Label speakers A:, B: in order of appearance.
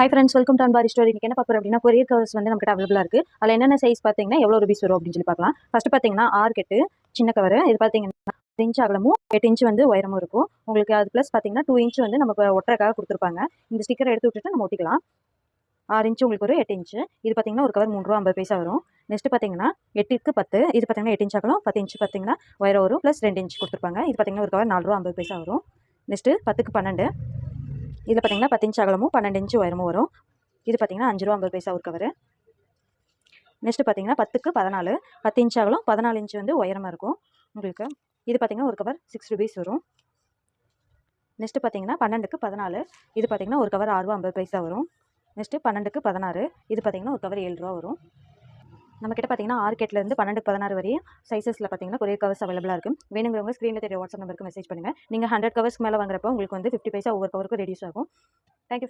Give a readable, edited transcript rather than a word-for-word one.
A: High friends, welcome to அன்பாரி story. இன்னைக்கு என்ன பார்க்குறோம் அப்படின்னா, கொரியர் கவர்ஸ் வந்து நமக்கு அவைலபிளாக இருக்குது. அதில் என்னென்ன சைஸ் பார்த்தீங்கன்னா எவ்வளோ ருபீஸ் வரும் அப்படின்னு சொல்லி பார்க்கலாம். ஃபர்ஸ்ட் பார்த்தீங்கன்னா 6 கெட்டு சின்ன கவர். இது பார்த்தீங்கன்னா 10 இன்ச் அகலமும் 8 இன்ச் வந்து உயரமும் இருக்கும். உங்களுக்கு அது ப்ளஸ் பார்த்தீங்கன்னா 2 இன்ச் வந்து நமக்கு ஒட்டுறக்காக கொடுத்துருப்பாங்க. இந்த ஸ்டிக்கர் எடுத்து விட்டுட்டு நம்ம ஒட்டிக்கலாம். 6 இன்ச் உங்களுக்கு ஒரு 8 இன்ச். இது பார்த்தீங்கன்னா ஒரு கவர் ₹3.50 வரும். நெக்ஸ்ட் பார்த்தீங்கன்னா 8க்கு 10. இது பார்த்தீங்கன்னா 8 இன்ச் அகலம், 10 இன்ச் பார்த்தீங்கன்னா உயரம் வரும், ப்ளஸ் 2 இன்ச் கொடுத்துருப்பாங்க. இது பார்த்தீங்கன்னா ஒரு கவர் ₹4.50 வரும். நெக்ஸ்ட்டு 10க்கு 12. இதில் பார்த்தீங்கன்னா 10 இன்ச் அகலமும் 12 இன்ச் உயரமும் வரும். இது பார்த்தீங்கன்னா ₹5.50 ஒரு கவர். நெக்ஸ்ட் பார்த்தீங்கன்னா 10க்கு 14. 10 இன்ச் அகலம், 14 இன்ச் வந்து உயரமாக இருக்கும் உங்களுக்கு. இது பார்த்தீங்கன்னா ஒரு கவர் ₹6 வரும். நெக்ஸ்ட் பார்த்தீங்கன்னா 12க்கு 14. இது பார்த்தீங்கன்னா ஒரு கவர் ₹6.50 வரும். நெக்ஸ்ட் 12க்கு 16. இது பார்த்தீங்கன்னா ஒரு கவர் ₹7 வரும். நம்மக்கிட்ட பார்த்தீங்கன்னா 6 கேட்லேருந்து 12க்கு 16 வரையும் சைஸஸில் பார்த்தீங்கன்னா கொரியர் கவர்ஸ் அவைலபிளாக இருக்குது. வேணுங்கிறவங்க ஸ்க்ரீனில் தெரிய வாட்ஸ்அப் நம்பருக்கு மெசேஜ் பண்ணுங்கள். நீங்கள் 100 கவர்ஸ்க்கு மேலே வாங்குறப்போ உங்களுக்கு வந்து 50 பைசா ஒவ்வொரு கவருக்கும் ரெடியூஸ் ஆகும். தேங்க்யூ.